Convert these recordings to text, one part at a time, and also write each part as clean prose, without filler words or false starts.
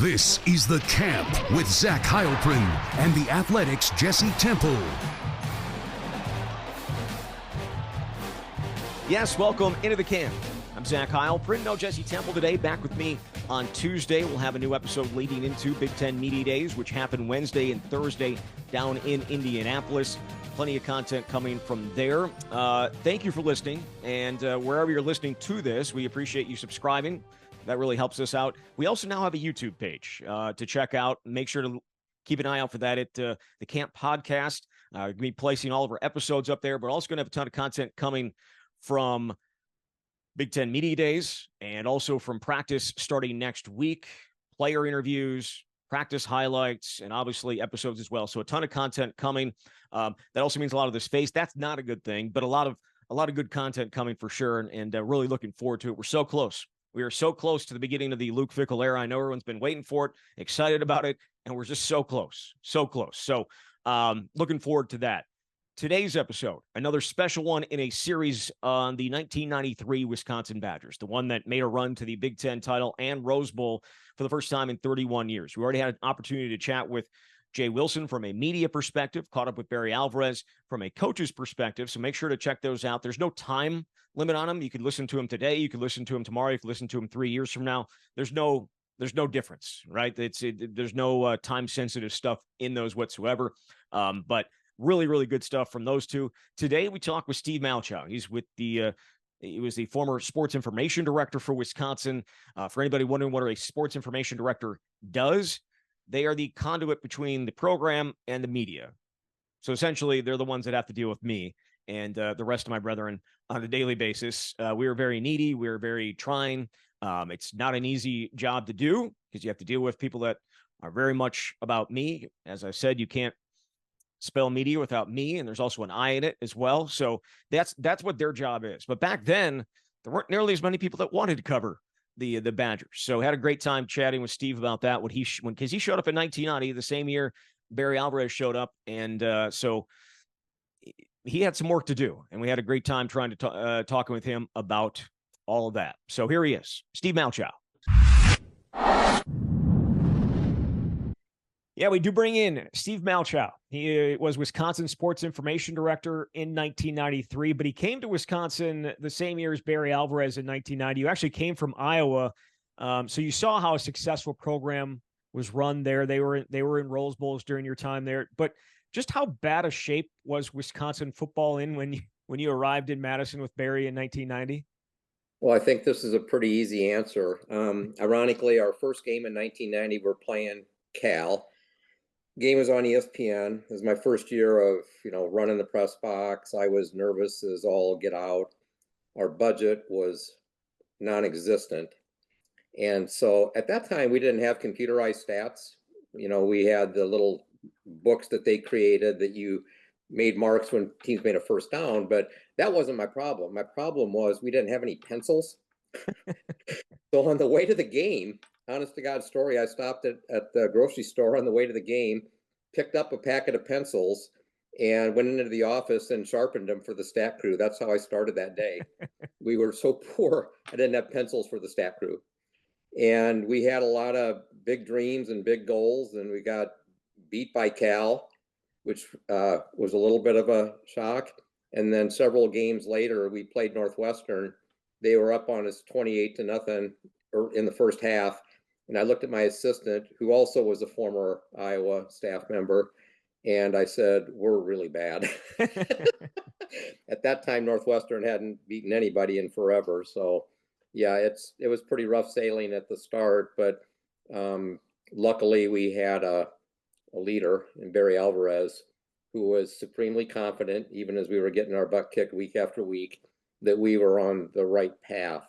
This is The Camp with Zach Heilprin and the Athletics' Jesse Temple. Yes, welcome into The Camp. I'm Zach Heilprin. No Jesse Temple today. Back with me on Tuesday. We'll have a new episode leading into Big Ten Media Days, which happen Wednesday and Thursday down in Indianapolis. Plenty of content coming from there. Thank you for listening. And wherever you're listening to this, we appreciate you subscribing. That really helps us out. We also now have a YouTube page to check out. Make sure to keep an eye out for that at the Camp Podcast. We'll be placing all of our episodes up there, but also going to have a ton of content coming from Big Ten Media Days and also from practice starting next week, player interviews, practice highlights, and obviously episodes as well. So a ton of content coming. That also means a lot of the space. That's not a good thing, but a lot of good content coming for sure, and really looking forward to it. We're so close. We are so close to the beginning of the Luke Fickell era. I know everyone's been waiting for it, excited about it, and we're just so close, so close. So looking forward to that. Today's episode, another special one in a series on the 1993 Wisconsin Badgers, the one that made a run to the Big Ten title and Rose Bowl for the first time in 31 years. We already had an opportunity to chat with Jay Wilson from a media perspective, caught up with Barry Alvarez from a coach's perspective, so make sure to check those out. There's no time limit on them. You could listen to them today. You could listen to them tomorrow. You could listen to them 3 years from now. There's no difference, right? There's no time-sensitive stuff in those whatsoever, but really, really good stuff from those two. Today, we talk with Steve Malchow. He's with he was the former sports information director for Wisconsin. For anybody wondering what a sports information director does, they are the conduit between the program and the media. So essentially, they're the ones that have to deal with me and the rest of my brethren on a daily basis. We are very needy. We're very trying. It's not an easy job to do because you have to deal with people that are very much about me. As I said, you can't spell media without me, and there's also an I in it as well. So that's what their job is. But back then, there weren't nearly as many people that wanted to cover the Badgers. So had a great time chatting with Steve about that. Because he showed up in 1990, the same year Barry Alvarez showed up, and so he had some work to do, and we had a great time trying to talking with him about all of that. So here he is, Steve Malchow. Yeah, we do bring in Steve Malchow. He was Wisconsin Sports Information Director in 1993, but he came to Wisconsin the same year as Barry Alvarez in 1990. You actually came from Iowa, so you saw how a successful program was run there. They were in Rose Bowls during your time there, but just how bad a shape was Wisconsin football in when you arrived in Madison with Barry in 1990? Well, I think this is a pretty easy answer. Ironically, our first game in 1990, we're playing Cal. Game was on ESPN. It was my first year of, running the press box. I was nervous as all get out. Our budget was non-existent. And so at that time, we didn't have computerized stats. We had the little books that they created that you made marks when teams made a first down, but that wasn't my problem. My problem was we didn't have any pencils. So on the way to the game, honest to God story, I stopped at the grocery store on the way to the game, picked up a packet of pencils, and went into the office and sharpened them for the stat crew. That's how I started that day. We were so poor, I didn't have pencils for the stat crew. And we had a lot of big dreams and big goals, and we got beat by Cal, which was a little bit of a shock. And then several games later, we played Northwestern. They were up on us 28-0 in the first half. And I looked at my assistant, who also was a former Iowa staff member, and I said, "We're really bad." At that time, Northwestern hadn't beaten anybody in forever. So, yeah, it was pretty rough sailing at the start. But luckily, we had a leader in Barry Alvarez who was supremely confident, even as we were getting our butt kicked week after week, that we were on the right path.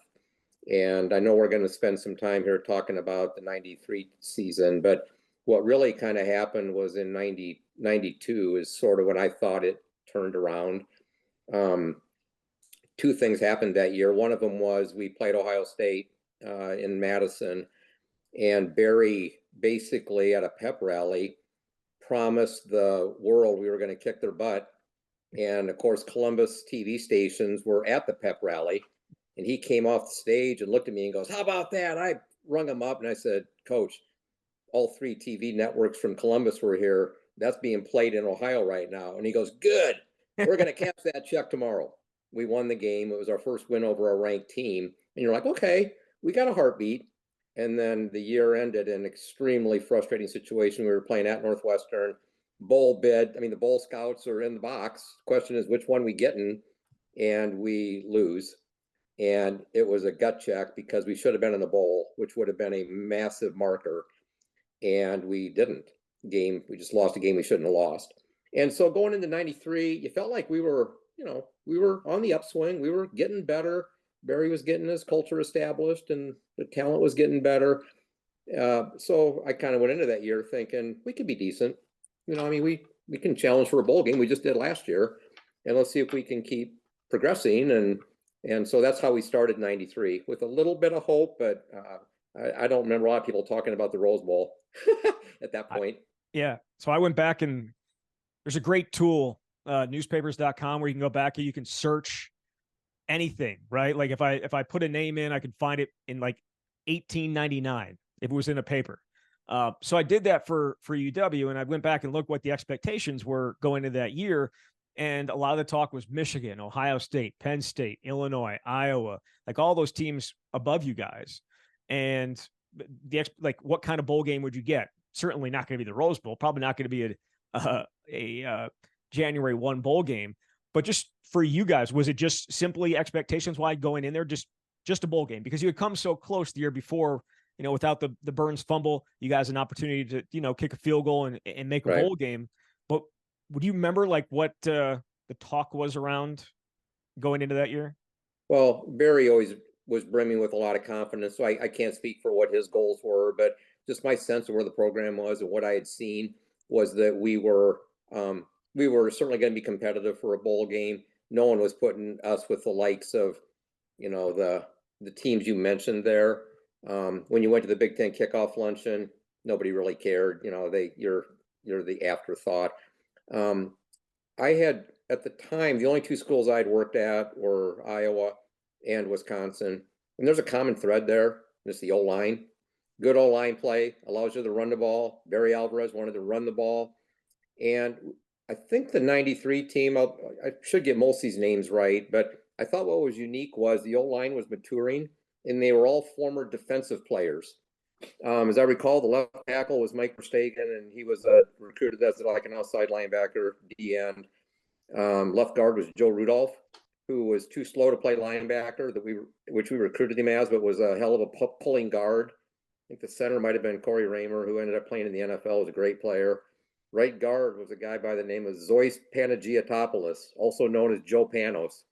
And I know we're going to spend some time here talking about the 93 season, but what really kind of happened was in 92 is sort of when I thought it turned around. Two things happened that year. One of them was we played Ohio State in Madison, and Barry basically at a pep rally promised the world we were going to kick their butt. And of course, Columbus TV stations were at the pep rally. And he came off the stage and looked at me and goes, "How about that?" I rung him up and I said, "Coach, all 3 TV networks from Columbus were here. That's being played in Ohio right now. And he goes, good, we're going to cash that check tomorrow. We won the game. It was our first win over a ranked team. And you're like, okay, we got a heartbeat. And then the year ended in an extremely frustrating situation. We were playing at Northwestern, bowl bid. I mean, the bowl scouts are in the box. Question is which one we getting, and we lose. And it was a gut check because we should have been in the bowl, which would have been a massive marker. And we didn't. We just lost a game we shouldn't have lost. And so going into 93, you felt like we were on the upswing. We were getting better. Barry was getting his culture established and the talent was getting better. So I kind of went into that year thinking we could be decent. I mean, we can challenge for a bowl game. We just did last year. And let's see if we can keep progressing. And so that's how we started 93 with a little bit of hope, but I don't remember a lot of people talking about the Rose Bowl at that point. Yeah. So I went back, and there's a great tool, newspapers.com, where you can go back and you can search anything, right? Like if I put a name in, I could find it in like 1899 if it was in a paper. So I did that for UW, and I went back and looked what the expectations were going into that year. And a lot of the talk was Michigan, Ohio State, Penn State, Illinois, Iowa, like all those teams above you guys. And like what kind of bowl game would you get? Certainly not going to be the Rose Bowl, probably not going to be a January 1 bowl game. But just for you guys, was it just simply expectations-wise going in there, just a bowl game? Because you had come so close the year before, without the Burns fumble, you guys had an opportunity to, kick a field goal and make a bowl game. But would you remember like what the talk was around going into that year? Well, Barry always was brimming with a lot of confidence, so I can't speak for what his goals were, but just my sense of where the program was and what I had seen was that we were certainly going to be competitive for a bowl game. No one was putting us with the likes of, the teams you mentioned there. When you went to the Big Ten kickoff luncheon, nobody really cared. You're the afterthought. I had at the time, the only 2 schools I'd worked at were Iowa and Wisconsin. And there's a common thread there. It's the O-line. Good O-line play allows you to run the ball. Barry Alvarez wanted to run the ball. And I think the 93 team, I should get most of these names right, but I thought what was unique was the O-line was maturing, and they were all former defensive players. As I recall, the left tackle was Mike Verstegen, and he was recruited as like an outside linebacker, D-end. Left guard was Joe Rudolph, who was too slow to play linebacker, which we recruited him as, but was a hell of a pulling guard. I think the center might have been Corey Raymer, who ended up playing in the NFL, was a great player. Right guard was a guy by the name of Zois Panagiotopoulos, also known as Joe Panos.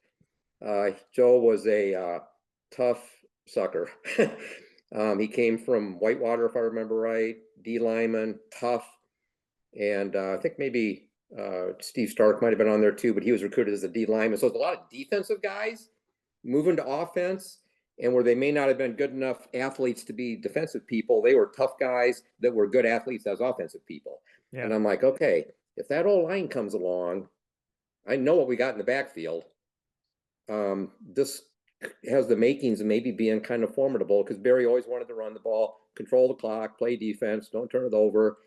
Joe was a tough sucker. He came from Whitewater, if I remember right, D lineman, tough. And I think maybe Steve Stark might have been on there too, but he was recruited as a D lineman. So it's a lot of defensive guys moving to offense, and where they may not have been good enough athletes to be defensive people, they were tough guys that were good athletes as offensive people. Yeah. And I'm like, okay, if that old line comes along, I know what we got in the backfield. This has the makings of maybe being kind of formidable, because Barry always wanted to run the ball, control the clock, play defense, don't turn it over,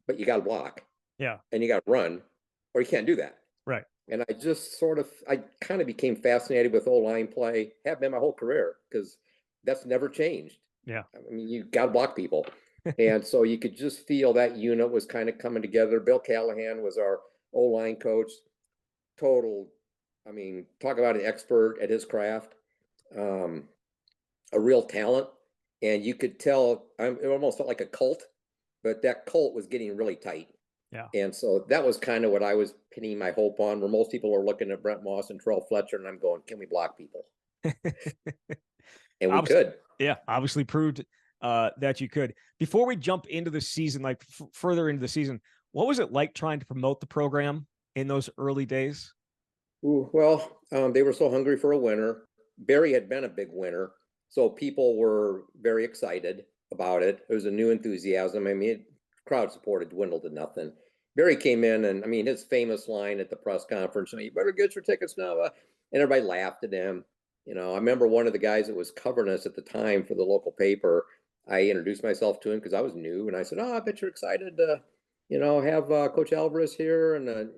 but you got to block. Yeah. And you got to run, or you can't do that. Right. And I kind of became fascinated with O-line play, have been my whole career, because that's never changed. Yeah. I mean, you got to block people. And so you could just feel that unit was kind of coming together. Bill Callahan was our O-line coach. Talk about an expert at his craft, a real talent. And you could tell, it almost felt like a cult, but that cult was getting really tight. Yeah. And so that was kind of what I was pinning my hope on, where most people are looking at Brent Moss and Terrell Fletcher, and I'm going, can we block people? And we could. Yeah, obviously proved that you could. Before we jump into the season, like further into the season, what was it like trying to promote the program in those early days? Well, they were so hungry for a winner. Barry had been a big winner, so people were very excited about it. It was a new enthusiasm. I mean, crowd support had dwindled to nothing. Barry came in, and his famous line at the press conference, you better get your tickets now. And everybody laughed at him. I remember one of the guys that was covering us at the time for the local paper, I introduced myself to him because I was new, and I said, "Oh, I bet you're excited to, have Coach Alvarez here, and a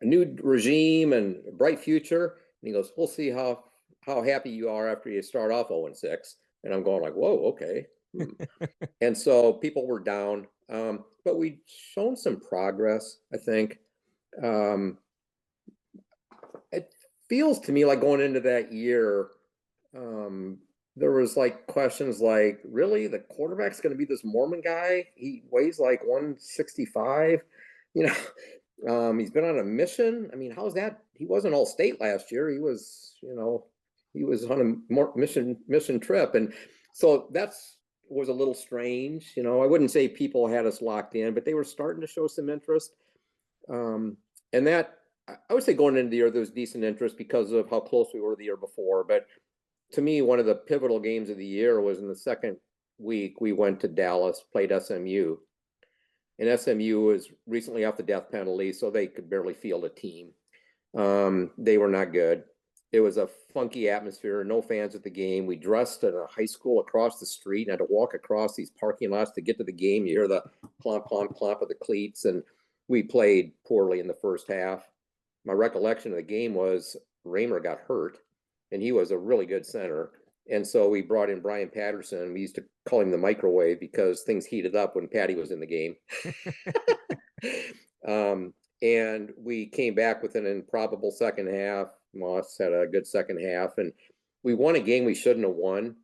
new regime and a bright future." And he goes, "We'll see how happy you are after you start off 0-6." And I'm going like, "Whoa, okay." And so people were down, but we'd shown some progress, I think. Um, it feels to me like going into that year, there was like questions like, really, the quarterback's going to be this Mormon guy? He weighs like 165. You know, he's been on a mission. I mean, how's that? He wasn't all state last year. He was, he was on a more mission trip, and so that's was a little strange. I wouldn't say people had us locked in, but they were starting to show some interest. And that I would say going into the year, there was decent interest because of how close we were the year before. But to me, one of the pivotal games of the year was in the second week. We went to Dallas, played SMU, and SMU was recently off the death penalty, so they could barely field a team. They were not good. It was a funky atmosphere, no fans at the game. We dressed at a high school across the street and had to walk across these parking lots to get to the game. You hear the clomp, clomp, clomp of the cleats, and we played poorly in the first half. My recollection of the game was Raymer got hurt, and he was a really good center. And so we brought in Brian Patterson. We used to call him the microwave because things heated up when Patty was in the game. And we came back with an improbable second half. Moss had a good second half, and we won a game we shouldn't have won.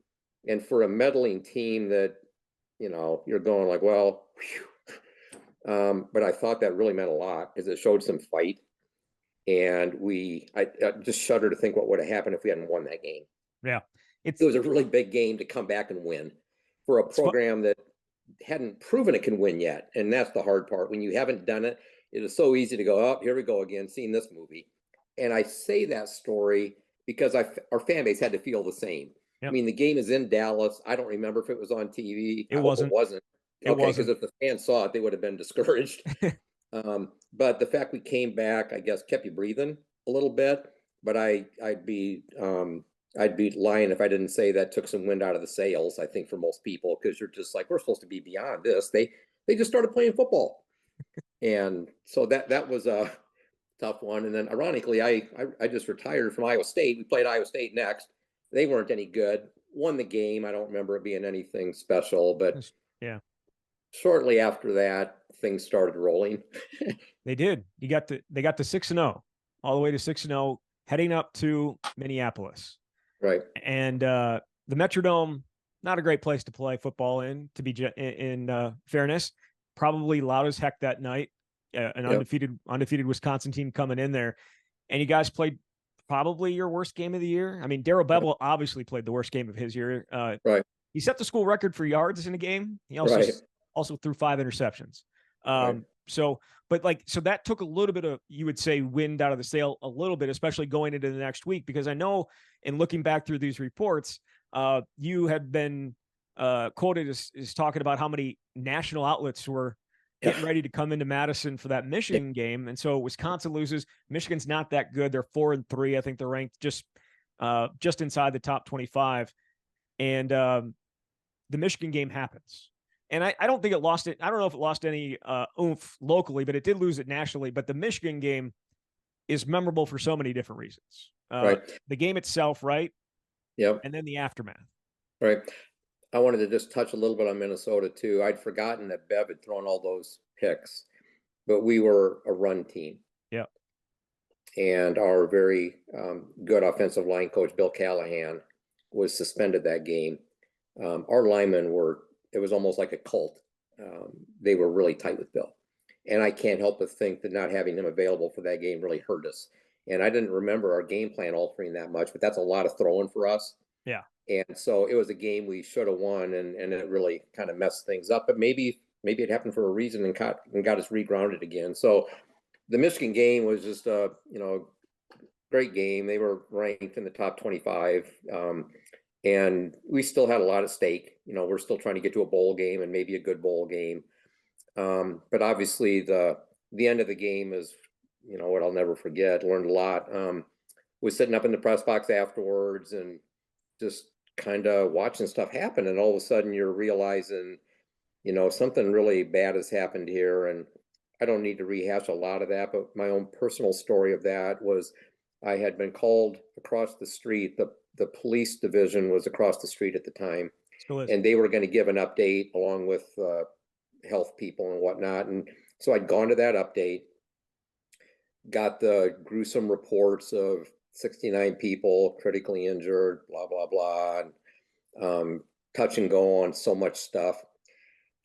And for a meddling team that, you're going like, well, but I thought that really meant a lot because it showed some fight. And I just shudder to think what would have happened if we hadn't won that game. Yeah. It was a really big game to come back and win for a program that hadn't proven it can win yet. And that's the hard part. When you haven't done it, it is so easy to go, oh, here we go again, seeing this movie. And I say that story because our fan base had to feel the same. Yep. I mean, the game is in Dallas. I don't remember if it was on TV. It wasn't. Okay, because if the fans saw it, they would have been discouraged. But the fact we came back, I guess, kept you breathing a little bit. But I'd be lying if I didn't say that took some wind out of the sails, I think, for most people, because you're just like, we're supposed to be beyond this. They just started playing football. And so that was a tough one. And then ironically, I just retired from Iowa State. We played Iowa State next. They weren't any good. Won the game. I don't remember it being anything special, but yeah. Shortly after that, things started rolling. They did. They got to 6-0, all the way to 6-0, heading up to Minneapolis. Right. And the Metrodome, not a great place to play football in, to be in fairness. Probably loud as heck that night. An undefeated Wisconsin team coming in there, and you guys played probably your worst game of the year. I mean, Darrell Bevel obviously played the worst game of his year. Right. He set the school record for yards in a game. He also threw 5 interceptions. So that took a little bit of, you would say, wind out of the sail a little bit, especially going into the next week, because I know in looking back through these reports, you had been quoted as talking about how many national outlets were getting ready to come into Madison for that Michigan game. And so Wisconsin loses. Michigan's not that good. They're 4-3. I think they're ranked just inside the top 25. And the Michigan game happens. And I don't think it lost it. I don't know if it lost any oomph locally, but it did lose it nationally. But the Michigan game is memorable for so many different reasons. The game itself, right? Yep. And then the aftermath. Right. I wanted to just touch a little bit on Minnesota too. I'd forgotten that Bev had thrown all those picks, but we were a run team. Yep. And our very good offensive line coach, Bill Callahan, was suspended that game. Our linemen it was almost like a cult. They were really tight with Bill. And I can't help but think that not having him available for that game really hurt us. And I didn't remember our game plan altering that much, but that's a lot of throwing for us. Yeah. And so it was a game we should have won, and it really kind of messed things up. But maybe it happened for a reason and got us regrounded again. So the Michigan game was just a great game. They were ranked in the top 25, and we still had a lot at stake. We're still trying to get to a bowl game and maybe a good bowl game. But obviously the end of the game is what I'll never forget. Learned a lot. Was sitting up in the press box afterwards and just kind of watching stuff happen, and all of a sudden you're realizing, something really bad has happened here. And I don't need to rehash a lot of that, but my own personal story of that was I had been called across the street. The police division was across the street at the time, Still is. and they were going to give an update along with health people and whatnot. And so I'd gone to that update, got the gruesome reports of 69 people critically injured, blah, blah, blah, and touch and go on so much stuff.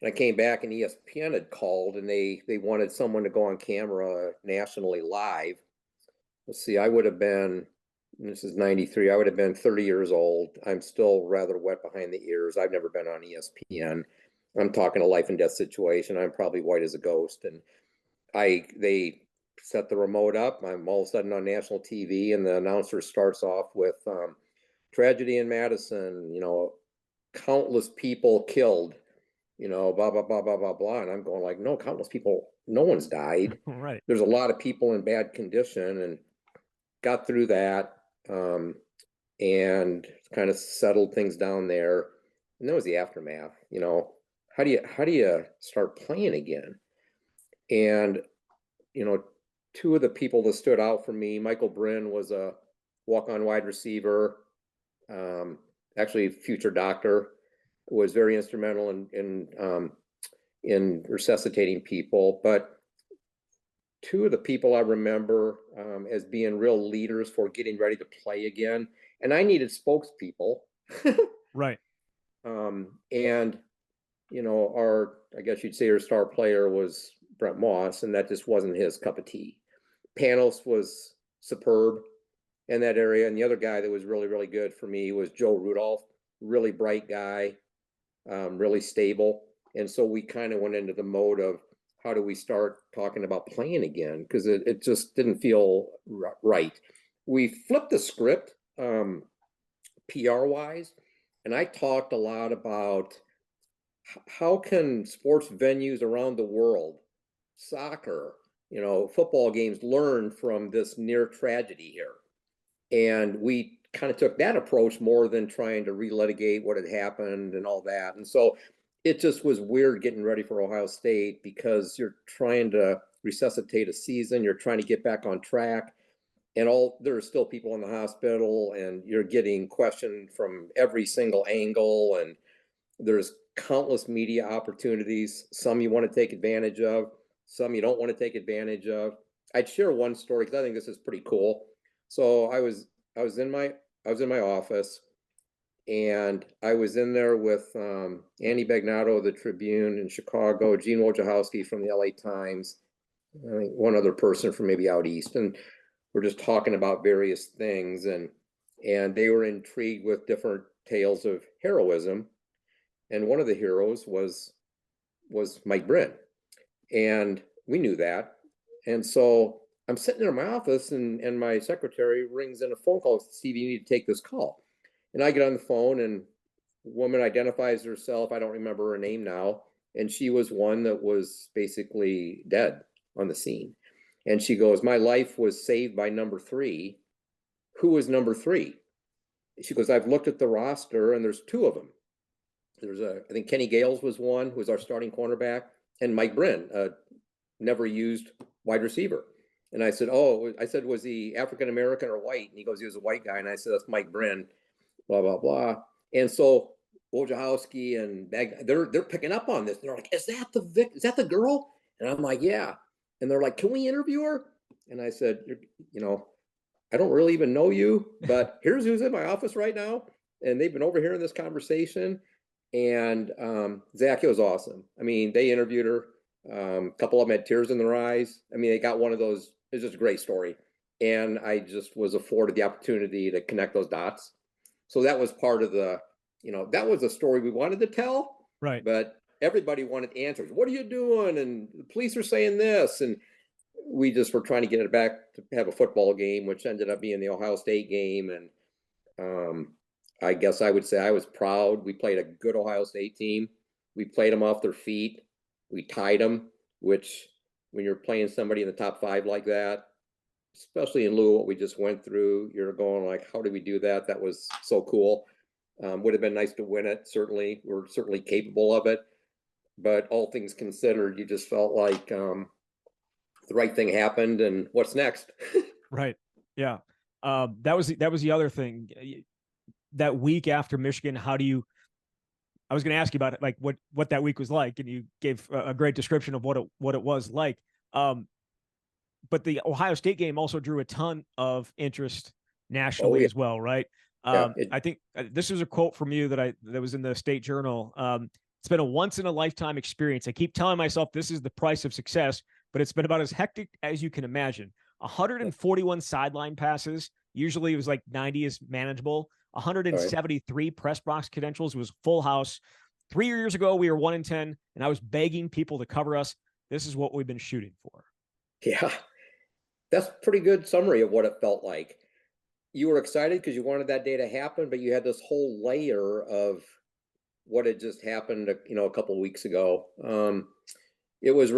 And I came back and ESPN had called, and they wanted someone to go on camera nationally live. Let's see, I would have been, this is 93, I would have been 30 years old. I'm still rather wet behind the ears. I've never been on ESPN. I'm talking a life and death situation. I'm probably white as a ghost. And they set the remote up. I'm all of a sudden on national TV, and the announcer starts off with tragedy in Madison, countless people killed, blah, blah, blah, blah, blah, blah. And I'm going like, no, countless people, no one's died. Right. There's a lot of people in bad condition, and got through that and kind of settled things down there. And then was the aftermath, how do you start playing again? And, two of the people that stood out for me, Michael Bryn was a walk-on wide receiver, actually future doctor, was very instrumental in resuscitating people. But two of the people I remember as being real leaders for getting ready to play again, and I needed spokespeople. Right. And I guess you'd say our star player was Brent Moss, and that just wasn't his cup of tea. Panos was superb in that area, and the other guy that was really, really good for me was Joe Rudolph, really bright guy, really stable. And so we kind of went into the mode of how do we start talking about playing again, because it just didn't feel right. We flipped the script PR wise, and I talked a lot about how can sports venues around the world, soccer, football games, learn from this near tragedy here. And we kind of took that approach more than trying to relitigate what had happened and all that. And so it just was weird getting ready for Ohio State, because you're trying to resuscitate a season, you're trying to get back on track, and there are still people in the hospital, and you're getting questioned from every single angle, and there's countless media opportunities. Some you want to take advantage of, some you don't want to take advantage of. I'd share one story because I think this is pretty cool. So I was in my office, and I was in there with Andy Bagnotto of the Tribune in Chicago, Gene Wojciechowski from the LA Times, I think one other person from maybe out east, and we're just talking about various things, and they were intrigued with different tales of heroism, and one of the heroes was Mike Bryn, and we knew that. And so I'm sitting in my office, and my secretary rings in a phone call. Steve, you need to take this call. And I get on the phone, and a woman identifies herself. I don't remember her name now. And she was one that was basically dead on the scene. And she goes, my life was saved by number 3. Who is number 3? She goes, I've looked at the roster, and there's 2 of them. I think Kenny Gales was one, who was our starting cornerback, and Mike Bryn, never used wide receiver. And I said, was he African-American or white? And he goes, he was a white guy. And I said, that's Mike Bryn, blah, blah, blah. And so Wojciechowski and they're picking up on this. They're like, is that the girl? And I'm like, yeah. And they're like, can we interview her? And I said, I don't really even know you, but here's who's in my office right now. And they've been overhearing this conversation. And Zach, it was awesome. I mean, they interviewed her. A couple of them had tears in their eyes. I mean, they got one of those. It's just a great story. And I just was afforded the opportunity to connect those dots. So that was part of the, that was a story we wanted to tell. Right. But everybody wanted answers. What are you doing? And the police are saying this. And we just were trying to get it back to have a football game, which ended up being the Ohio State game. And I guess I would say I was proud. We played a good Ohio State team. We played them off their feet. We tied them, which when you're playing somebody in the top 5 like that, especially in lieu of what we just went through, you're going like, how did we do that? That was so cool. Would have been nice to win it. Certainly, we're certainly capable of it. But all things considered, you just felt like the right thing happened, and what's next? Right. Yeah. That was the other thing. That week after Michigan, I was going to ask you about it, like what that week was like, and you gave a great description of what it was like. But the Ohio State game also drew a ton of interest Oh nationally yeah, as well, right? yeah. I think this was a quote from you that was in the State Journal. It's been a once in a lifetime experience. I keep telling myself this is the price of success, but it's been about as hectic as you can imagine. 141 sideline passes. Usually it was like 90 is manageable. All right. 173 press box credentials was full house. 3 years ago, we were 1-10, and I was begging people to cover us. This is what we've been shooting for. Yeah, that's a pretty good summary of what it felt like. You were excited because you wanted that day to happen, but you had this whole layer of what had just happened, a couple of weeks ago. It was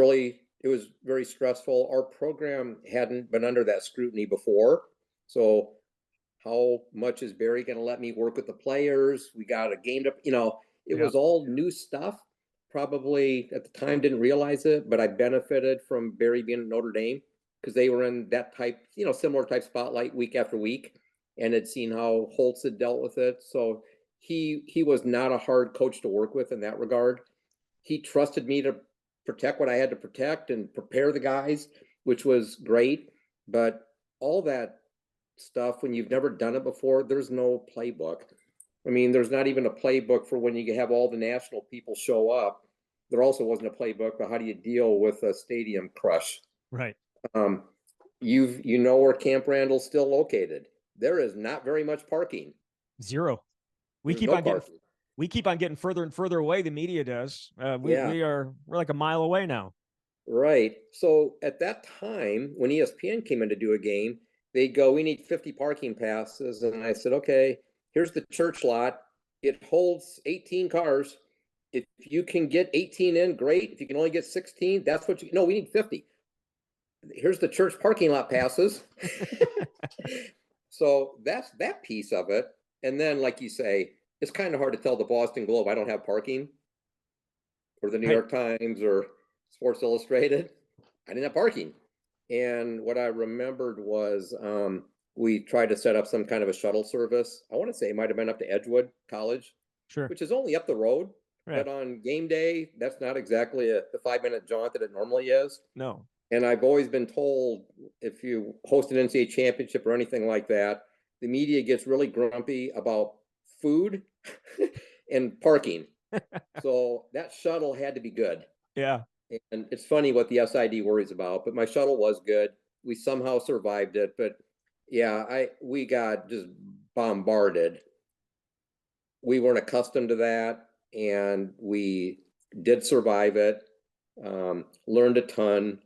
very stressful. Our program hadn't been under that scrutiny before. So how much is Barry going to let me work with the players? We got a game to, it was all new stuff. Probably at the time didn't realize it, but I benefited from Barry being at Notre Dame because they were in that type, similar type spotlight week after week, and had seen how Holtz had dealt with it. So he was not a hard coach to work with in that regard. He trusted me to protect what I had to protect and prepare the guys, which was great. But all that stuff, when you've never done it before, there's no playbook. I mean, there's not even a playbook for when you have all the national people show up. There also wasn't a playbook for how do you deal with a stadium crush. Right. You know where Camp Randall's still located. There is not very much parking. Zero. We There's keep no on getting parking. we keep on getting further and further away. The media does. Yeah, We're like a mile away now. right. So at that time, when ESPN came in to do a game, they'd go, "We need 50 parking passes," and I said, "Okay, here's the church lot. It holds 18 cars. If you can get 18 in, great. If you can only get 16, that's what you. No, we need 50. Here's the church parking lot passes." So that's that piece of it. And then, like you say, it's kind of hard to tell the Boston Globe I don't have parking, or the New Right. York Times or Sports Illustrated. I didn't have parking. And what I remembered was we tried to set up some kind of a shuttle service. I want to say it might have been up to Edgewood College, Sure. which is only up the road. Yeah. But on game day, that's not exactly the 5-minute jaunt that it normally is. No. And I've always been told if you host an NCAA championship or anything like that, the media gets really grumpy about food and parking. So that shuttle had to be good. Yeah. And it's funny what the SID worries about, but my shuttle was good. We somehow survived it, but yeah, we got just bombarded. We weren't accustomed to that, and we did survive it. Learned a ton.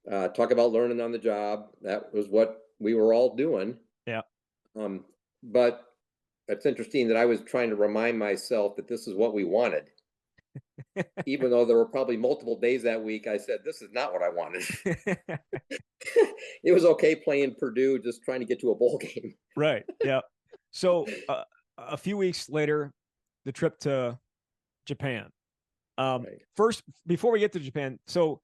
Talk about learning on the job. That was what we were all doing. Yeah. But it's interesting that I was trying to remind myself that this is what we wanted. Even though there were probably multiple days that week, I said, this is not what I wanted. It was okay playing Purdue, just trying to get to a bowl game. Right. Yeah. So a few weeks later, the trip to Japan. Right. First, before we get to Japan, so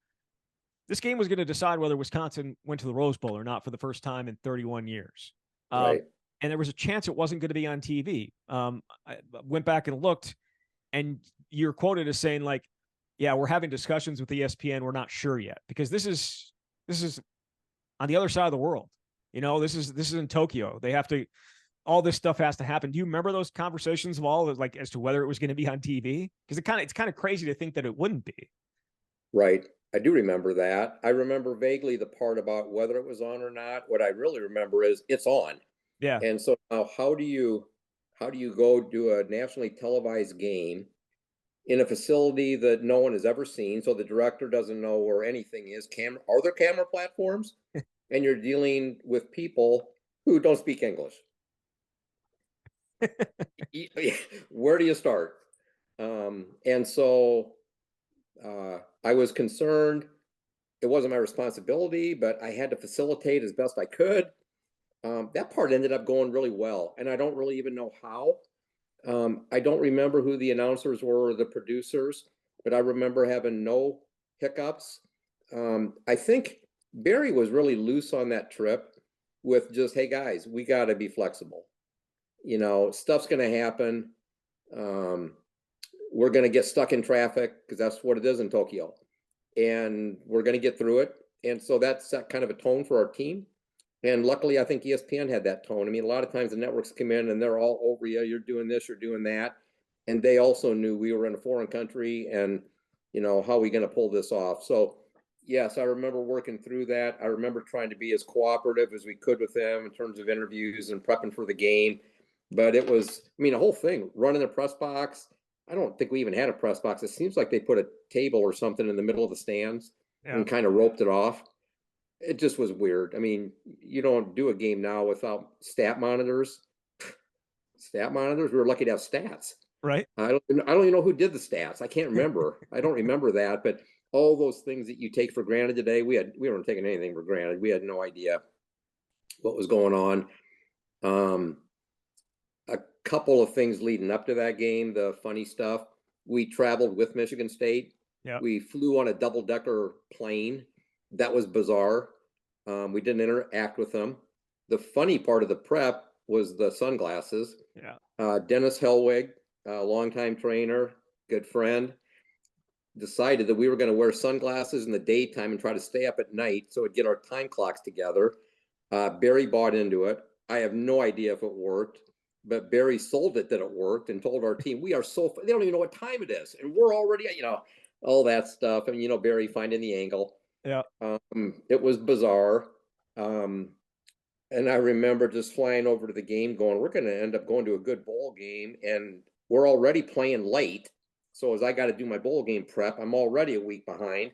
this game was going to decide whether Wisconsin went to the Rose Bowl or not for the first time in 31 years. Right. And there was a chance it wasn't going to be on TV. I went back and looked, and you're quoted as saying, like, yeah, we're having discussions with ESPN. We're not sure yet because this is on the other side of the world. This is in Tokyo. They have to, all this stuff has to happen. Do you remember those conversations of all, like, as to whether it was going to be on TV? Because it's kind of crazy to think that it wouldn't be. Right. I do remember that. I remember vaguely the part about whether it was on or not. What I really remember is it's on. Yeah. And so now how do you go do a nationally televised game in a facility that no one has ever seen? So the director doesn't know where anything is. Are there camera platforms? And you're dealing with people who don't speak English. Where do you start? And so I was concerned. It wasn't my responsibility, but I had to facilitate as best I could. That part ended up going really well, and I don't really even know how. I don't remember who the announcers were or the producers, but I remember having no hiccups. I think Barry was really loose on that trip with just, hey guys, we got to be flexible. You know, stuff's going to happen. Um, we're going to get stuck in traffic because that's what it is in Tokyo. And we're going to get through it. And so that set kind of a tone for our team. And luckily, I think ESPN had that tone. I mean, a lot of times the networks come in and they're all over you. You're doing this, you're doing that. And they also knew we were in a foreign country and, you know, how are we going to pull this off? So, yes, I remember working through that. I remember trying to be as cooperative as we could with them in terms of interviews and prepping for the game. But it was, I mean, the whole thing, running the press box. I don't think we even had a press box. It seems like they put a table or something in the middle of the stands and kind of roped it off. It just was weird. I mean, you don't do a game now without stat monitors. Stat monitors. We were lucky to have stats. Right. I don't even know who did the stats. I can't remember. I don't remember that. But all those things that you take for granted today, we weren't taking anything for granted. We had no idea what was going on. A couple of things leading up to that game, the funny stuff. We traveled with Michigan State. Yeah. We flew on a double-decker plane. That was bizarre. We didn't interact with them. The funny part of the prep was the sunglasses. Yeah. Dennis Hellwig, a longtime trainer, good friend, decided that we were going to wear sunglasses in the daytime and try to stay up at night so it'd get our time clocks together. Barry bought into it. I have no idea if it worked, but Barry sold it that it worked and told our team, we are so, they don't even know what time it is. And we're already, you know, all that stuff. And, you know, Barry finding the angle. Yeah. It was bizarre. And I remember just flying over to the game going, we're going to end up going to a good bowl game. And we're already playing late. So as I got to do my bowl game prep, I'm already a week behind.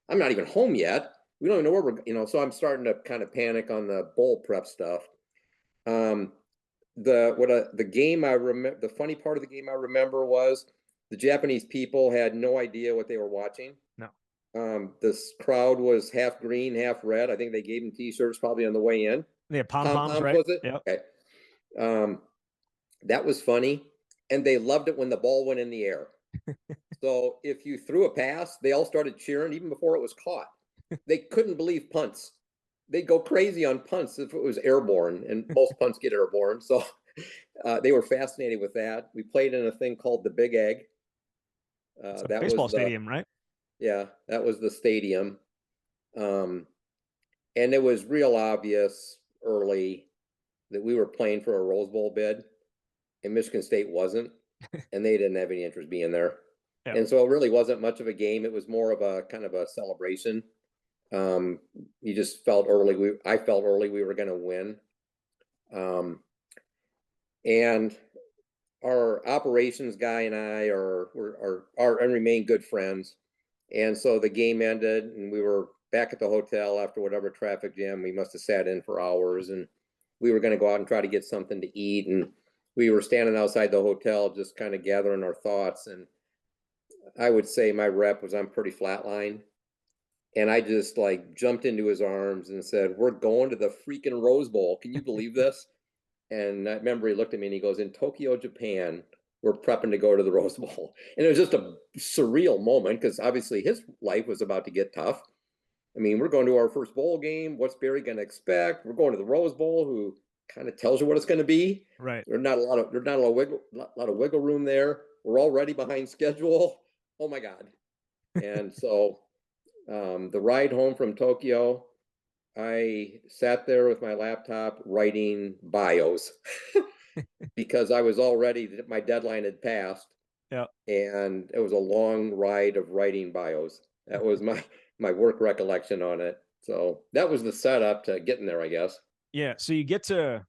I'm not even home yet. We don't even know where we're, you know, so I'm starting to kind of panic on the bowl prep stuff. The game I remember, the funny part of the game I remember was the Japanese people had no idea what they were watching. No. This crowd was half green, half red. I think they gave them T-shirts probably on the way in. Yeah, pom-poms, right? Was it? Yeah. Okay. That was funny. And they loved it when the ball went in the air. So if you threw a pass, they all started cheering even before it was caught. They couldn't believe punts. They'd go crazy on punts if it was airborne, and most punts get airborne. So they were fascinated with that. We played in a thing called the Big Egg. That baseball was stadium, right? Yeah, that was the stadium. And it was real obvious early that we were playing for a Rose Bowl bid, and Michigan State wasn't, and they didn't have any interest being there. Yep. And so it really wasn't much of a game. It was more of a kind of a celebration. You just felt early. I felt early we were going to win. And our operations guy and I are and remain good friends. And so the game ended and we were back at the hotel after whatever traffic jam. We must have sat in for hours, and we were going to go out and try to get something to eat. And we were standing outside the hotel, just kind of gathering our thoughts. And I would say my rep was on pretty flatline. And I just like jumped into his arms and said, we're going to the freaking Rose Bowl. Can you believe this? And I remember he looked at me and he goes, in Tokyo, Japan, we're prepping to go to the Rose Bowl. And it was just a surreal moment because obviously his life was about to get tough. I mean, we're going to our first bowl game. What's Barry going to expect? We're going to the Rose Bowl, who kind of tells you what it's going to be. Right. There's not a lot of wiggle room there. We're already behind schedule. Oh my God. And so the ride home from Tokyo, I sat there with my laptop writing bios because I was already, my deadline had passed. Yeah. And it was a long ride of writing bios. That was my work recollection on it. So that was the setup to getting there, I guess. Yeah. So you get to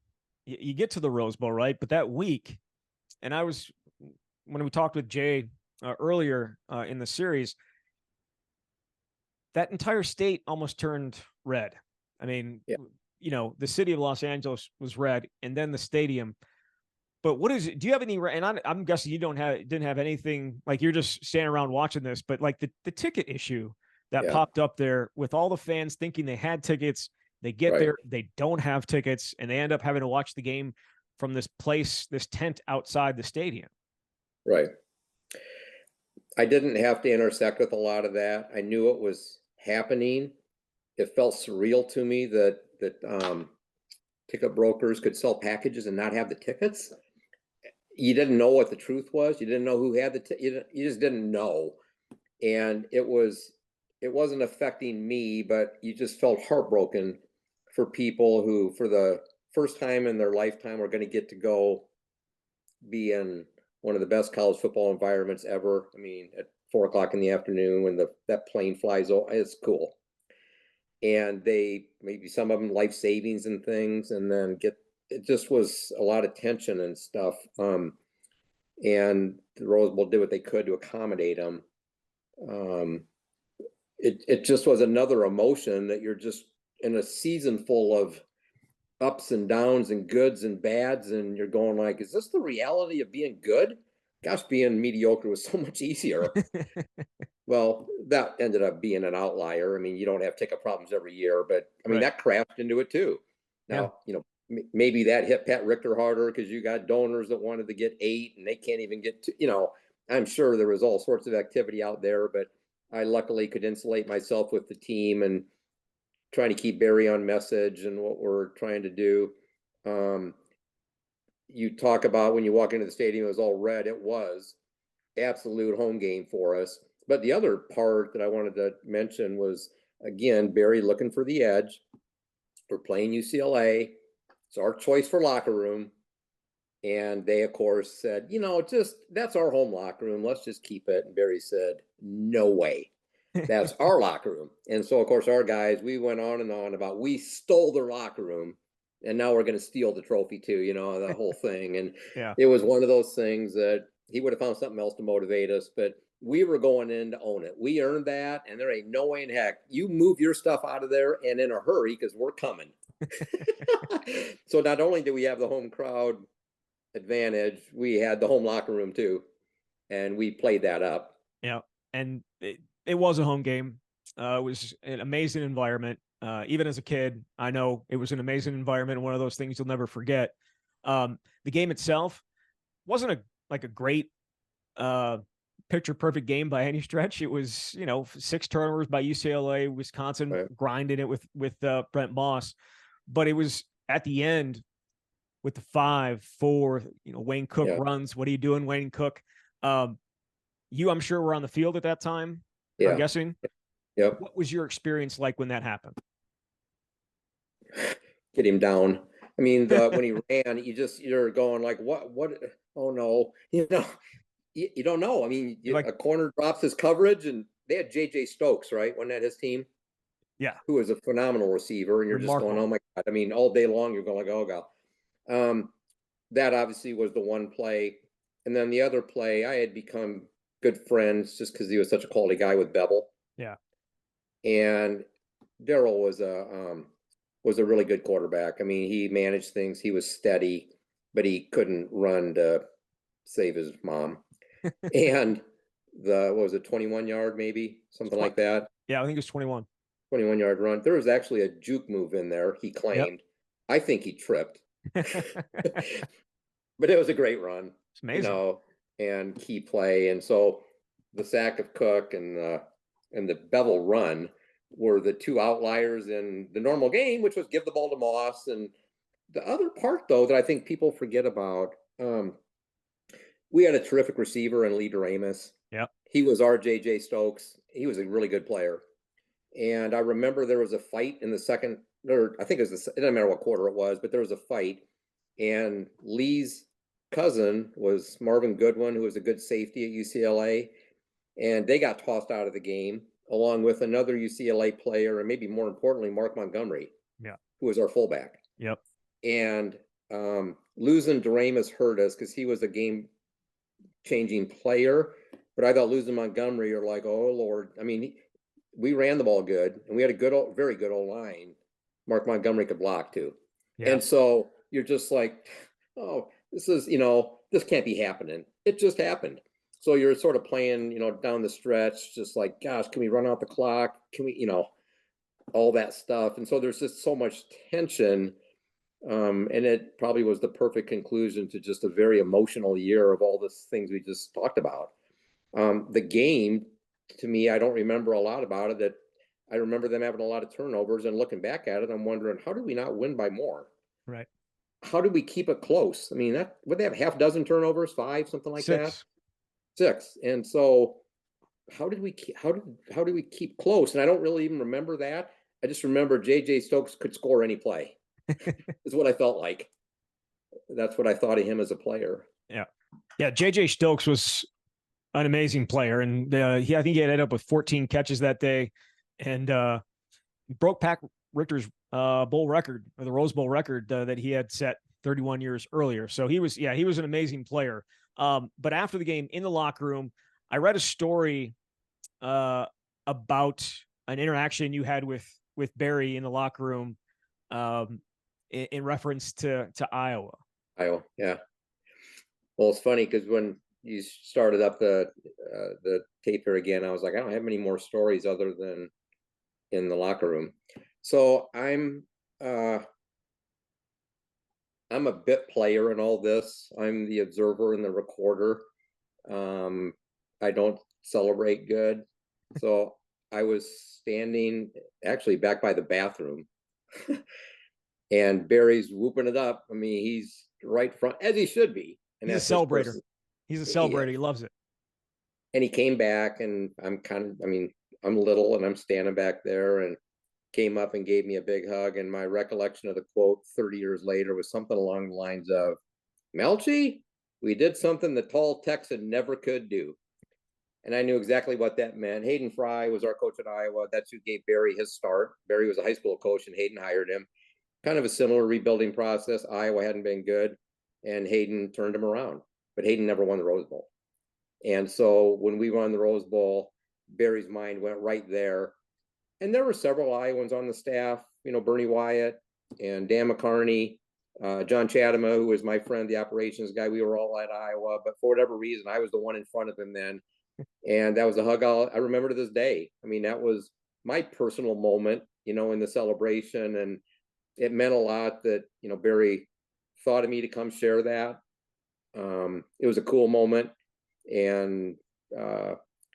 the Rose Bowl, right? But that week, and when we talked with Jay earlier in the series, that entire state almost turned red. I mean, yeah. You know, the city of Los Angeles was red, and then the stadium. But what is it? Do you have any? And I'm guessing you didn't have anything, like you're just standing around watching this. But like the ticket issue that popped up there with all the fans thinking they had tickets, they get there, they don't have tickets, and they end up having to watch the game from this place, this tent outside the stadium. Right. I didn't have to intersect with a lot of that. I knew it was happening. It felt surreal to me that ticket brokers could sell packages and not have the tickets. You didn't know what the truth was. You didn't know who had you just didn't know. And it wasn't affecting me, but you just felt heartbroken for people who, for the first time in their lifetime, were going to get to go be in one of the best college football environments ever. I mean, at 4 o'clock in the afternoon when that plane flies over, it's cool. And they, maybe some of them life savings and things, and then it just was a lot of tension and stuff. And the Rose Bowl did what they could to accommodate them. It just was another emotion that you're just in a season full of ups and downs and goods and bads, and you're going like, is this the reality of being good? Gosh, being mediocre was so much easier. Well, that ended up being an outlier. I mean, you don't have ticket problems every year, but I mean, Right. that crashed into it too. Now, maybe that hit Pat Richter harder because you got donors that wanted to get 8 and they can't even get to, I'm sure there was all sorts of activity out there, but I luckily could insulate myself with the team and trying to keep Barry on message and what we're trying to do. You talk about when you walk into the stadium, it was all red. It was absolute home game for us. But the other part that I wanted to mention was, again, Barry looking for the edge. We're playing UCLA. It's our choice for locker room. And they, of course, said, that's our home locker room. Let's just keep it. And Barry said, no way. That's our locker room. And so, of course, our guys, we went on and on about we stole their locker room. And now we're going to steal the trophy too, the whole thing. And It was one of those things that he would have found something else to motivate us. But we were going in to own it. We earned that. And there ain't no way in heck you move your stuff out of there and in a hurry because we're coming. So not only do we have the home crowd advantage, we had the home locker room too. And we played that up. Yeah. And it was a home game. It was an amazing environment. Even as a kid, I know it was an amazing environment. One of those things you'll never forget. The game itself wasn't a great picture perfect game by any stretch. It was, 6 turnovers by UCLA, Wisconsin Right. grinding it with Brent Moss. But it was at the end with the 5-4, Wayne Cook runs. What are you doing, Wayne Cook? You, I'm sure, were on the field at that time. Yeah. I'm guessing. Yep. What was your experience like when that happened? Get him down. I mean, when he ran, you're going like, what? Oh no, you don't know. I mean, a corner drops his coverage, and they had JJ Stokes, right? Wasn't that his team? Yeah. Who was a phenomenal receiver, and you're just going, oh my God. I mean, all day long you're going like, oh God. That obviously was the one play, and then the other play, I had become good friends just because he was such a quality guy with Bevel. Yeah. And Darryl was a really good quarterback. I mean, he managed things. He was steady, but he couldn't run to save his mom. And what was it, 21-yard maybe, something like that? Yeah, I think it was 21. 21-yard run. There was actually a juke move in there, he claimed. Yep. I think he tripped. But it was a great run. It's amazing. And key play. And so the sack of Cook and the Bevel run were the two outliers in the normal game, which was give the ball to Moss. And the other part, though, that I think people forget about, we had a terrific receiver in Lee Doremus. Yeah. He was our JJ Stokes. He was a really good player. And I remember there was a fight in the second, or I think it doesn't matter what quarter it was, but there was a fight. And Lee's cousin was Marvin Goodwin, who was a good safety at UCLA. And they got tossed out of the game, along with another UCLA player, and maybe more importantly, Mark Montgomery, who was our fullback. Yep. And losing Doremus hurt us because he was a game-changing player. But I thought losing Montgomery, you're like, oh, Lord. I mean, we ran the ball good, and we had a very good O-line. Mark Montgomery could block, too. Yeah. And so you're just like, oh, this can't be happening. It just happened. So you're sort of playing, down the stretch, just like, gosh, can we run out the clock? Can we, all that stuff. And so there's just so much tension. And it probably was the perfect conclusion to just a very emotional year of all the things we just talked about. The game, to me, I don't remember a lot about it. That I remember them having a lot of turnovers, and looking back at it, I'm wondering, how did we not win by more? Right. How did we keep it close? I mean, that would they have half dozen turnovers, five, something like that? 6. Six. And so how did we keep close? And I don't really even remember that. I just remember JJ Stokes could score any play. Is what I felt like. That's what I thought of him as a player. Yeah. Yeah. JJ Stokes was an amazing player. And I think he ended up with 14 catches that day and broke Pat Richter's bowl record, or the Rose Bowl record that he had set 31 years earlier. So he was an amazing player. But after the game in the locker room, I read a story about an interaction you had with Barry in the locker room in reference to Iowa. Iowa, yeah. Well, it's funny because when you started up the tape here again, I was like, I don't have many more stories other than in the locker room. So I'm a bit player in all this. I'm the observer and the recorder. I don't celebrate good. So I was standing actually back by the bathroom and Barry's whooping it up. I mean, he's right front, as he should be. And He's a celebrator. He's a celebrator. He loves it. And he came back, and I'm little and I'm standing back there, and came up and gave me a big hug. And my recollection of the quote 30 years later was something along the lines of, Malchow, we did something the tall Texan never could do. And I knew exactly what that meant. Hayden Fry was our coach at Iowa. That's who gave Barry his start. Barry was a high school coach, and Hayden hired him. Kind of a similar rebuilding process. Iowa hadn't been good, and Hayden turned him around. But Hayden never won the Rose Bowl. And so when we won the Rose Bowl, Barry's mind went right there. And there were several Iowans on the staff, Bernie Wyatt and Dan McCarney, John Chatema, who was my friend, the operations guy. We were all at Iowa, but for whatever reason, I was the one in front of him then. And that was a hug I remember to this day. I mean, that was my personal moment, in the celebration. And it meant a lot that, Barry thought of me to come share that. It was a cool moment. And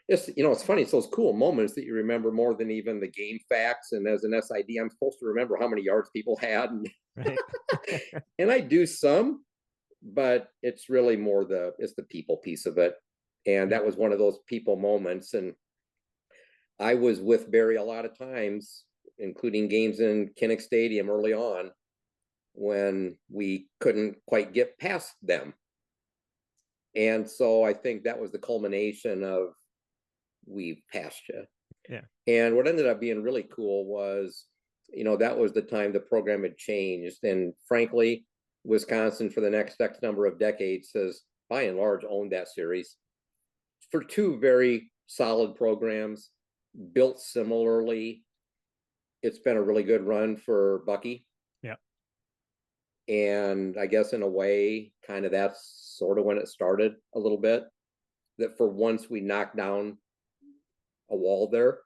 it's funny, it's those cool moments that you remember more than even the game facts. And as an SID, I'm supposed to remember how many yards people had. Right. And I do some, but it's really more it's the people piece of it. And that was one of those people moments. And I was with Barry a lot of times, including games in Kinnick Stadium early on, when we couldn't quite get past them. And so I think that was the culmination of, we've passed you. Yeah. And what ended up being really cool was, that was the time the program had changed. And frankly, Wisconsin for the next X number of decades has by and large owned that series for two very solid programs built similarly. It's been a really good run for Bucky. Yeah. And I guess in a way, kind of that's sort of when it started a little bit, that for once we knocked down a wall there,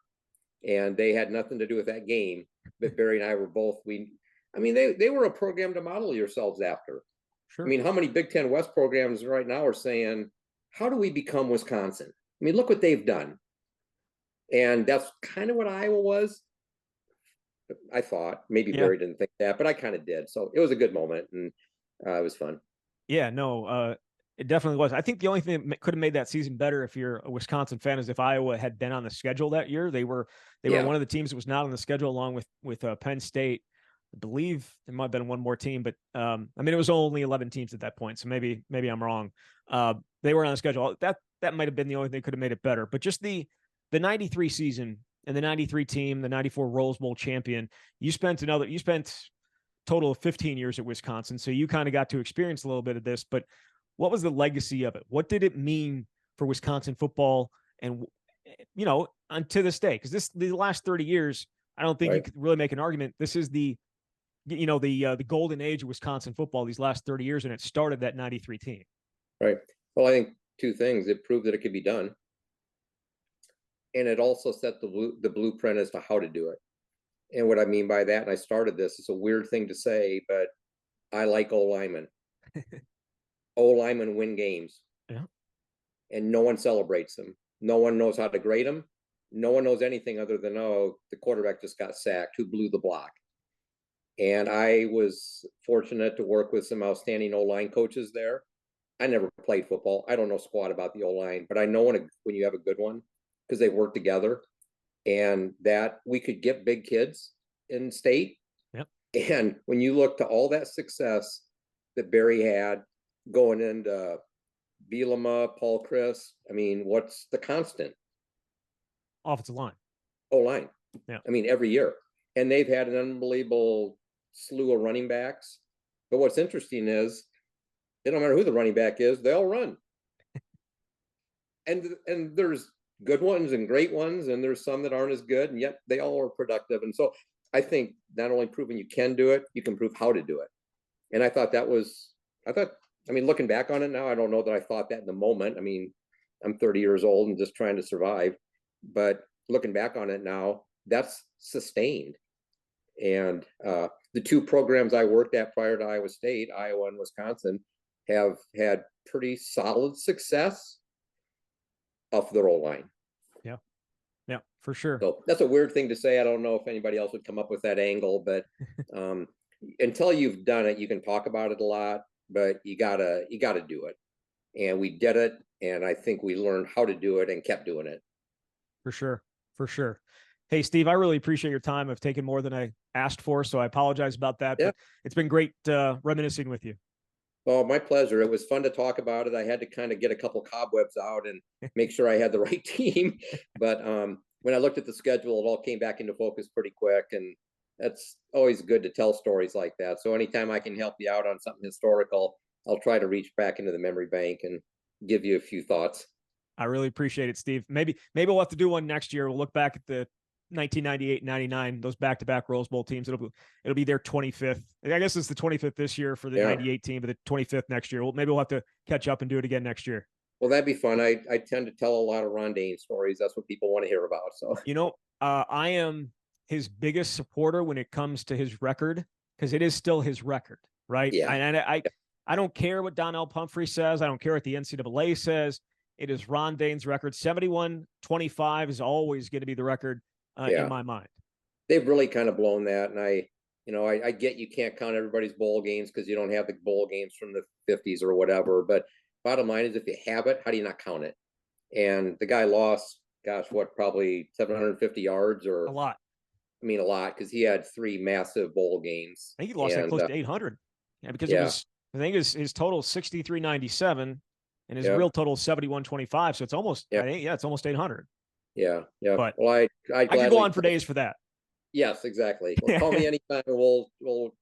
and they had nothing to do with that game. But Barry and I were both, they were a program to model yourselves after. Sure. I mean, how many Big Ten West programs right now are saying, how do we become Wisconsin? I mean, look what they've done. And that's kind of what Iowa was. I thought maybe Barry didn't think that, but I kind of did. So it was a good moment, and it was fun. Yeah, no, it definitely was. I think the only thing that could have made that season better, if you're a Wisconsin fan, is if Iowa had been on the schedule that year. They were one of the teams that was not on the schedule, along with Penn State. I believe there might have been one more team, but it was only 11 teams at that point, so maybe I'm wrong. They were on the schedule. That might have been the only thing that could have made it better. But just the 93 season and the 93 team, the 94 Rose Bowl champion, you spent total of 15 years at Wisconsin, so you kind of got to experience a little bit of this. But what was the legacy of it? What did it mean for Wisconsin football? And on to this day, because the last 30 years, I don't think you could really make an argument. This is the golden age of Wisconsin football, these last 30 years, and it started that 93 team. Right. Well, I think two things. It proved that it could be done, and it also set the blueprint as to how to do it. And what I mean by that, and I started this, it's a weird thing to say, but I like O-linemen. O-linemen win games. Yeah. And no one celebrates them. No one knows how to grade them. No one knows anything other than, oh, the quarterback just got sacked. Who blew the block? And I was fortunate to work with some outstanding O-line coaches there. I never played football. I don't know squat about the O-line, but I know when you have a good one because they work together, and that we could get big kids in state. Yep. And when you look to all that success that Barry had going into Bielema, Paul Chris, I mean, what's the constant? Offensive line. O-line. Yeah. I mean, every year. And they've had an unbelievable slew of running backs. But what's interesting is it don't matter who the running back is, they all run. and there's good ones and great ones, and there's some that aren't as good, and yet they all are productive. And so I think not only proving you can do it, you can prove how to do it. And I thought, I mean, looking back on it now, I don't know that I thought that in the moment. I mean, I'm 30 years old and just trying to survive. But looking back on it now, that's sustained. And the two programs I worked at prior to Iowa State, Iowa and Wisconsin, have had pretty solid success off their O-line. Yeah. Yeah, for sure. So that's a weird thing to say. I don't know if anybody else would come up with that angle, but until you've done it, you can talk about it a lot, but you gotta do it. And we did it. And I think we learned how to do it and kept doing it. For sure. For sure. Hey, Steve, I really appreciate your time. I've taken more than I asked for, so I apologize about that. Yeah. But it's been great reminiscing with you. Oh, my pleasure. It was fun to talk about it. I had to kind of get a couple cobwebs out and make sure I had the right team. But when I looked at the schedule, it all came back into focus pretty quick. And that's always good to tell stories like that. So anytime I can help you out on something historical, I'll try to reach back into the memory bank and give you a few thoughts. I really appreciate it, Steve. Maybe we'll have to do one next year. We'll look back at the 1998, 99, those back-to-back Rose Bowl teams. It'll be their 25th. I guess it's the 25th this year for the 98 team, but the 25th next year. Maybe we'll have to catch up and do it again next year. Well, that'd be fun. I tend to tell a lot of Ron Dane stories. That's what people want to hear about. So, I am his biggest supporter when it comes to his record, because it is still his record, right? Yeah. And I don't care what Donnell Pumphrey says. I don't care what the NCAA says. It is Ron Dane's record. 71-25 is always going to be the record in my mind. They've really kind of blown that. And I get you can't count everybody's bowl games because you don't have the bowl games from the 50s or whatever. But bottom line is, if you have it, how do you not count it? And the guy lost, probably 750 yards or a lot. I mean, a lot, because he had 3 massive bowl games. I think he lost close to 800. Yeah, because it was, I think his total is 63.97 and his real total is 71.25. So it's almost, it's almost 800. Yeah. Yeah. But well, I could go on for days for that. Yes, exactly. Well, call me anytime.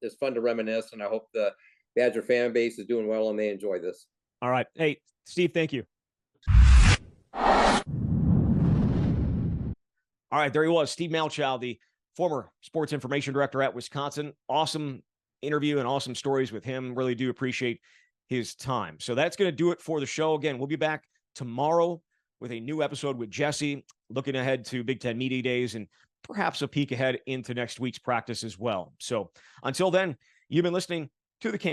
It's fun to reminisce, and I hope the Badger fan base is doing well and they enjoy this. All right. Hey, Steve, thank you. All right, there he was, Steve Malchow, the former sports information director at Wisconsin. Awesome interview and awesome stories with him. Really do appreciate his time. So that's going to do it for the show. Again, we'll be back tomorrow with a new episode with Jesse, looking ahead to Big Ten Media Days and perhaps a peek ahead into next week's practice as well. So until then, you've been listening to The Camp.